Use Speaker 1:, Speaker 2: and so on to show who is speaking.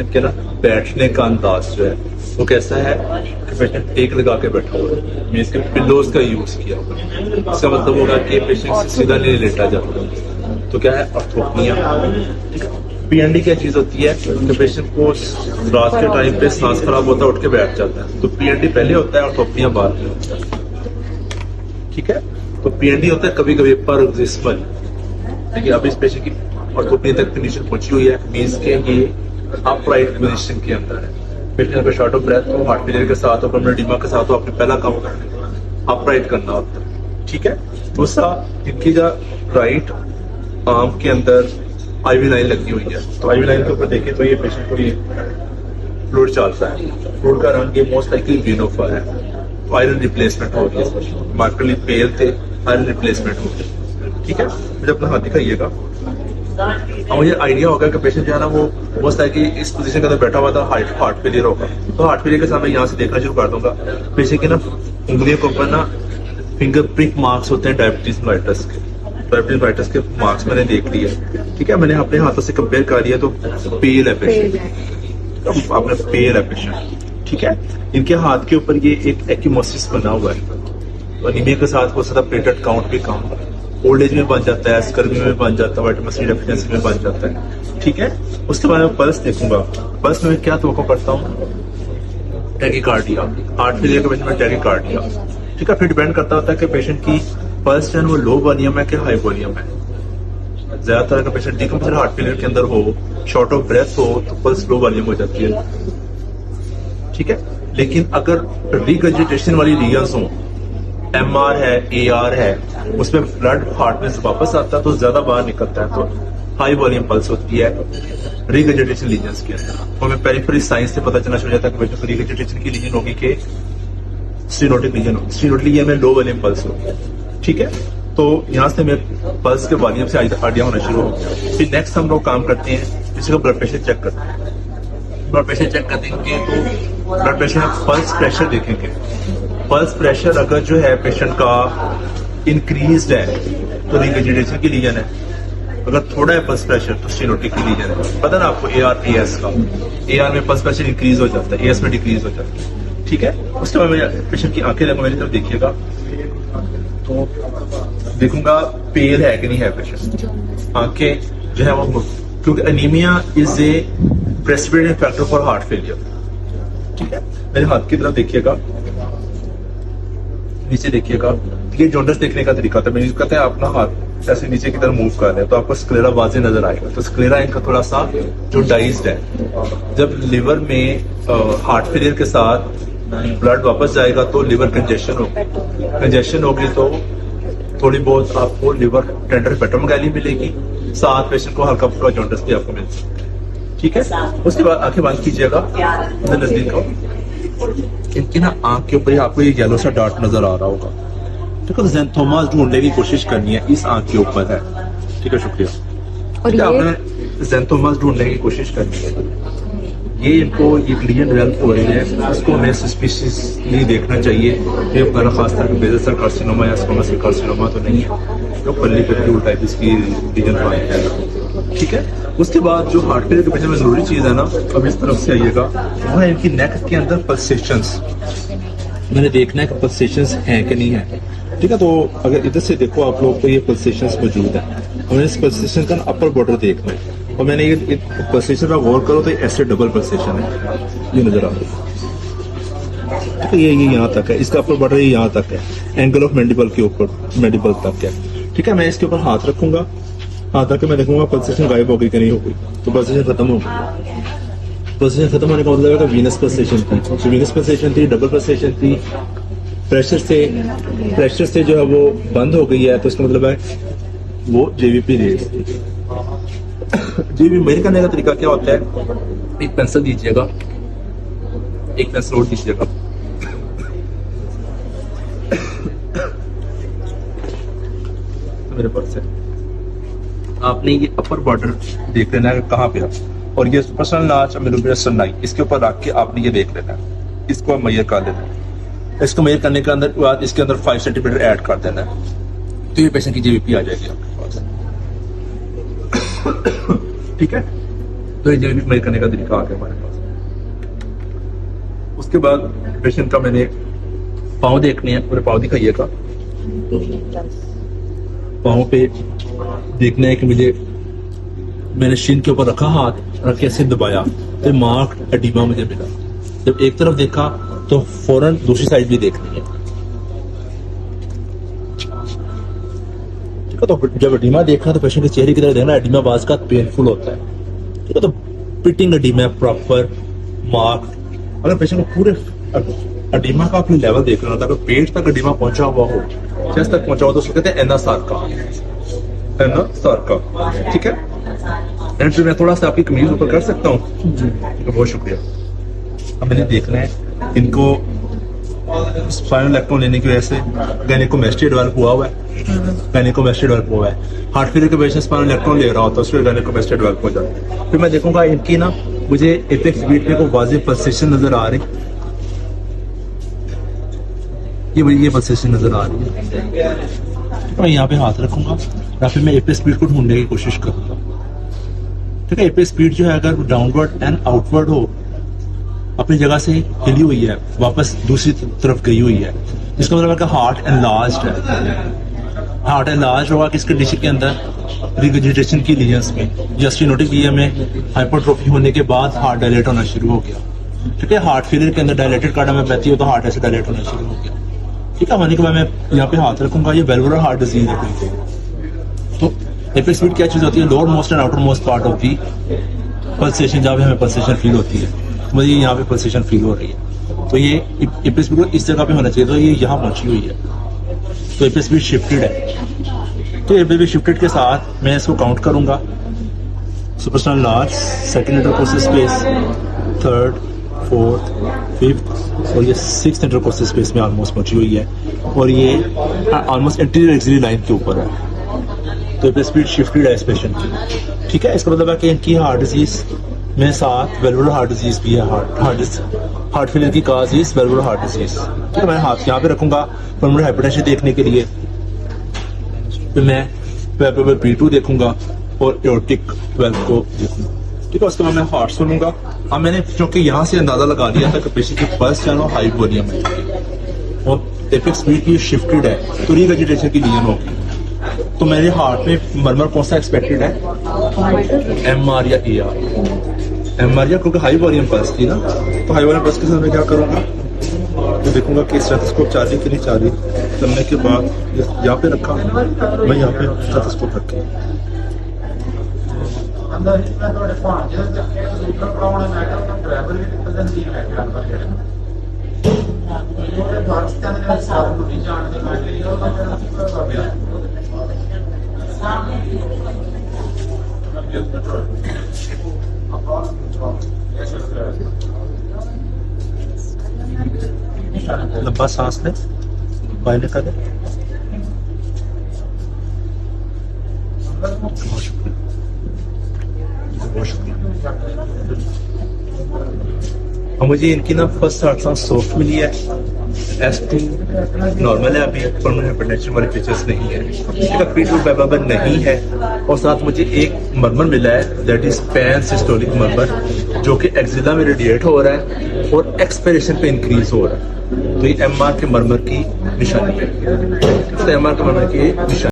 Speaker 1: के ना बैठने का अंदाज जो है वो कैसा है कि पेशेंट टेक लगा के बैठा हुआ है, मीन्स के पिलोज का यूज किया हुआ है। इसका मतलब होगा कि पेशेंट सीधा नहीं लेटा जाता। तो क्या है, ऑर्थोपनिया। पीएनडी क्या चीज होती है कि पेशेंट को रात के टाइम पे सांस खराब होता है, उठ के बैठ जाता है, तो पीएनडी पहले होता है, ऑर्थोपनिया बाद में होता है। ठीक है, तो पीएनडी होता है कभी कभी paroxysmal। देखिए अब इस पेशेंट की ऑर्थोपनिया तक कंडीशन पहुंची हुई है, मीन्स के ये अपराइट पोजीशन के अंदर है। पेशेंट अगर शॉर्ट ऑफ ब्रेथ हो, हार्ट फेलियर के साथ हो, पल्मोनरी के साथ हो, आपने पहला काम अपराइट करना होता है। ठीक है, दूसरा इनकी जो राइट आर्म के अंदर आईवी लाइन लगी हुई है, तो आईवी लाइन के ऊपर देखें तो ये पेशेंट को ये फ्लूइड चलता है, फ्लूइड का रंग ये मोस्ट लाइकली वेनोफा है, तो आयरन रिप्लेसमेंट हो रही है, मार्करली पेल थे, आयरन रिप्लेसमेंट हो गई। ठीक है, मुझे अपना हाथ दिखाइएगा। अब मुझे आइडिया होगा कि पेशेंट जो है ना वो मोस्ट लाइकली इस पोजीशन के अंदर बैठा हुआ था, हार्ट फेलियर होगा, तो हार्ट फेलियर के साथ मैं यहाँ से देखना शुरू कर दूंगा। पेशेंट के ना उंगलियों के ऊपर ना फिंगर प्रिक मार्क्स होते हैं डायबिटीज मेलिटस के, डायबिटीज मेलिटस के मार्क्स मैंने देख लिए। ठीक है, मैंने अपने हाथों से कंपेयर कर लिया, तो पेल है पेशेंट, आपने पेल है पेशेंट। ठीक है, इनके हाथ के ऊपर ये एक एक्यूमोसिस बना हुआ है, अनीमिया के साथ हो सकता प्लेटलेट काउंट भी कम है, ओल्ड एज में बन जाता है, स्कर्वी में बन जाता है, विटामिन सी डेफिशिएंसी में बन जाता है। ठीक है, उसके बाद मैं पल्स देखूंगा। पल्स में क्या तवक्को करता हूँ, टैकीकार्डिया, हार्ट फेलियर के पेशेंट में टैकीकार्डिया। ठीक है, फिर डिपेंड करता होता है कि पेशेंट की पल्स जो है वो लो वॉल्यूम है कि हाई वॉल्यूम है। ज्यादातर अगर पेशेंट डिकम्पोजिट हार्ट फेलियर के अंदर हो, शॉर्ट ऑफ ब्रेथ हो, तो पल्स लो वॉल्यूम हो जाती है। ठीक है, लेकिन अगर रिगर्जिटेशन वाली रीजन्स हो, एमआर है, एआर है, उसमें ब्लड हार्ट में से वापस आता है तो ज्यादा बाहर निकलता है, तो हाई वॉल्यूम पल्स होती है रिगर्जिटेशन लीजन्स के अंदर। तो हमें पेरिफेरल साइंस से पता चलना शुरू हो जाता है कि पेशेंट को रिगर्जिटेशन की लीजन होगी कि स्टेनोटिक लीजन होगी। स्टेनोटिक लीजन में लो वॉल्यूम पल्स होगी। ठीक है, तो यहाँ से हमें पल्स के वॉल्यूम से आइडिया होना शुरू हो गया। फिर नेक्स्ट हम लोग काम करते हैं, किसी का ब्लड प्रेशर चेक करते हैं। ब्लड प्रेशर चेक कर देंगे तो ब्लड प्रेशर, पल्स प्रेशर देखेंगे। पल्स प्रेशर अगर जो है पेशेंट का इंक्रीज है तो रिगर्जिटेशन की लीजन है, अगर थोड़ा है पल्स प्रेशर तो स्टेनोटिक की लीजन है। पता ना आपको एआर एएस का, एआर में पल्स प्रेशर इंक्रीज हो जाता है, एएस में डिक्रीज हो जाता है। ठीक है, उस टाइम पेशेंट की आंखें लगो, मेरी तरफ देखिएगा तो देखूंगा पेल है कि नहीं है पेशेंट। आंखें जो है वो, क्योंकि anaemia is a precipitating factor for heart failure. ठीक है, मेरे हाथ की तरफ देखिएगा, नीचे देखिएगा। ये जॉन्डिस देखने का तरीका था, मैंने कहता है अपना हाथ ऐसे नीचे की तरफ मूव कर रहे हैं तो आपको स्क्लेरा वाजे नजर आएगा। तो स्क्लेरा इनका थोड़ा सा जो डाइज्ड है। जब लिवर में हार्ट फेलियर के साथ ब्लड वापस जाएगा तो लिवर कंजेशन होगी, कंजेशन होगी तो थोड़ी बहुत आपको लिवर टेंडर पेट्रोमोगैली मिलेगी, साथ पेशेंट को हल्का फुल्का जॉन्डिस भी आपको मिल सकता है। ठीक है, उसके बाद आंखें बंद कीजिएगा, नजदीक आओ। इनकी ना आंख के ऊपर आपको ये येलो सा डॉट नजर आ रहा होगा। ठीक है, तो ज़ैंथोमा ढूंढने की कोशिश करनी है, इस आंख के ऊपर है। ठीक है, शुक्रिया। और आपने ज़ैंथोमा ढूंढने की कोशिश करनी है। ये इनको ये लीजन डेवलप हो रही है, इसको हमें सस्पिशियसली देखना चाहिए। ये अपना खासतौर पर बेसल सेल कार्सिनोमा या स्क्वामस सेल कार्सिनोमा तो नहीं है, जो पल्ली पेट्यूल टाइप इसकी लीजन फाइंड है। ठीक है, उसके बाद जो हार्ट फेलियर के पेशेंट में जरूरी चीज है ना, अब इस तरफ से आइएगा, वो है इनकी नेक के अंदर पल्सेशंस। मैंने देखना है कि पल्सेशंस हैं कि नहीं है। ठीक है, तो अगर इधर से देखो आप लोग तो ये पल्सेशंस मौजूद है, हमें इस पल्सेशन का अपर बॉर्डर देखना है। और मैंने ये पल्सेशन का गौर करो तो ऐसे डबल पल्सेशन है, ये नजर आ रहा है। ठीक है, ये यहाँ तक है, इसका अपर बॉर्डर यहाँ तक है, एंगल ऑफ मैंडिबल के ऊपर, मैंडिबल तक है। ठीक है, मैं इसके ऊपर हाथ रखूंगा, हाथ रख के मैं देखूंगा पल्सेशन गायब हो गई कि नहीं हो गई, तो पल्सेशन खत्म हो गई। पल्सेशन खत्म होने का मतलब है कि वीनस पल्सेशन थी, तो वीनस पल्सेशन थी, डबल पल्सेशन थी, प्रेशर से जो है वो बंद हो गई है, तो इसका मतलब है वो जेवीपी रेस थी। जेवीपी मेजर करने का तरीका क्या होता है, एक पेंसिल दीजिएगा, एक पेंसिल और दीजिएगा, मेरे पास है, आपने ये अपर बॉर्डर देख लेना है कहाँ पे है, और ये पर्सनल नाच सन्नाई इसके ऊपर रख के आपने ये देख लेना है, इसको मेजर कर लेना है। इसको मेजर करने के अंदर बाद इसके अंदर 5 सेंटीमीटर ऐड कर देना है, तो ये पेशेंट की जेवीपी आ जाएगी आपके पास। ठीक है, तो ये भी मेरे करने का तरीका आ गया हमारे पास। उसके बाद पेशेंट का मैंने पाँव देखने हैं, पूरे पाँव दिखाइएगा। पाँव पे देखना है कि मैंने शिन के ऊपर रखा, हाथ रख के ऐसे दबाया तो मार्क एडिमा मुझे मिला। जब एक तरफ देखा तो फौरन दूसरी साइड भी देखनी है। ठीक है, तो जब एडिमा देखना तो पेशेंट के चेहरे की तरफ देखना। एडिमा बाज का पेनफुल होता है। ठीक है, तो पिटिंग एडिमा प्रॉपर मार्क। अगर पेशेंट को पूरे एडिमा का अपने लेवल देख रहा होता है, अगर पेट तक एडिमा पहुंचा हुआ हो, चेस्ट तक पहुंचा हुआ, तो उसको कहते हैं एनासार्का। ठीक है, एंड फिर मैं थोड़ा सा आपकी कमीज ऊपर कर सकता हूँ? बहुत शुक्रिया। अब मैंने देखना है इनको स्पाइनल इलेक्ट्रॉन लेने की वजह से गायनेकोमेस्ट्री डेवलप हुआ है। गायनेकोमेस्ट्री डेवलप हुआ है। हार्ट फेलियर के पेशेंट स्पाइनल इलेक्ट्रॉन ले रहा होता है, उसमें गायनेकोमेस्ट्री डेवलप हो जाता है। फिर मैं देखूंगा इनकी ना, मुझे एपेक्स बीट में को वाजिब पल्सेशन नजर आ रही, ये पल्सेशन नजर आ रही है। मैं यहाँ पे हाथ रखूंगा या फिर मैं एपेक्स बीट को ढूंढने की कोशिश करूंगा। ठीक है, एपेक्स बीट जो है अगर डाउनवर्ड एंड आउटवर्ड हो, अपनी जगह से हिली हुई है, वापस दूसरी तरफ गई हुई है, इसका मतलब है कि हार्ट एनलार्ज्ड है। हार्ट एनलार्ज होगा किसके टिश्यू के अंदर? रिगर्जिटेशन की लीजन्स में, जस्टिनोटिक लीजन में हाइपरट्रोफी होने के बाद हार्ट डायलेट होना शुरू हो गया। ठीक है, हार्ट फेलियर के अंदर डायलेटेड कार्डियोमायोपैथी हो तो हार्ट ऐसे डायलेट होना शुरू हो गया। ठीक है, मानिए कि मैं यहाँ पे हाथ रखूंगा, ये वेल्वुलर हार्ट डिजीज है। तो एपेक्स बीट क्या चीज होती है? Lower most and outer most part of the pulsation, जहाँ पे हमें पल्सेशन फील होती है। मुझे यहाँ पे पल्सेशन फील हो रही है, तो ये एपेक्स बीट इस जगह पे होना चाहिए, तो ये यहाँ पहुंची हुई है, तो एपेक्स बीट शिफ्टेड है। तो एपेक्स बीट शिफ्टेड के साथ मैं इसको काउंट करूंगा। Suprasternal large, second intercostal space, third, fourth, fifth और ये सिक्स्थ इंटरकोस्टल स्पेस में ऑलमोस्ट पहुंची हुई है, और ये ऑलमोस्ट एंटीरियर एक्सिलरी लाइन के ऊपर है। तो एपेक्स बीट शिफ्टेड है इस पेशेंट की। ठीक है, इसका मतलब है कि इनकी हार्ट डिजीज में साथ वेल्वुलर हार्ट डिजीज भी है। हार्ट फेलियर की cause is valvular heart disease. ठीक है, मैं हाथ यहाँ पे रखूंगा पल्मोनरी हाइपरटेंशन देखने के लिए। फिर मैं P2 देखूंगा और एओर्टिक वेल्व को देखूंगा। ठीक है, उसके बाद मैं हार्ट सुनूंगा। अब मैंने क्योंकि यहाँ से अंदाजा लगा लिया था कि पेशेंट की पल्स चैनल हाई वॉल्यूम है और एपेक्स बीट की शिफ्टेड है, तो रीवेजिटेशन की लीजन होगी। तो मेरे हार्ट में मरमर कौन सा एक्सपेक्टेड है? MR या AR? MR या, क्योंकि हाई वॉल्यूम पल्स थी ना, तो हाई वॉल्यूम पल्स के साथ मैं क्या करूंगा, तो देखूंगा कि स्टेथोस्कोप चाली कि नहीं चाली। चलने के बाद यहाँ पे रखा, मैं यहाँ पे स्टेथोस्कोप रखी। लंबा सांस ले, बाहर निकाले। बहुत शुक्रिया, बहुत शुक्रिया। और मुझे इनकी ना फर्स्ट हार्ट सांस सॉफ्ट मिली है, S2 नॉर्मल है, अभी पल्मोनरी हाइपरटेंशन वाले फीचर्स नहीं है। इसका P2 पैपाबल नहीं है, और साथ मुझे एक मरमर मिला है, दैट इज पैन सिस्टोलिक मरमर, जो कि एक्सिला में रेडिएट हो रहा है और एक्सपिरेशन पे इंक्रीज हो रहा है। तो ये MR के मरमर की निशानी है। तो MR के मरमर की निशानी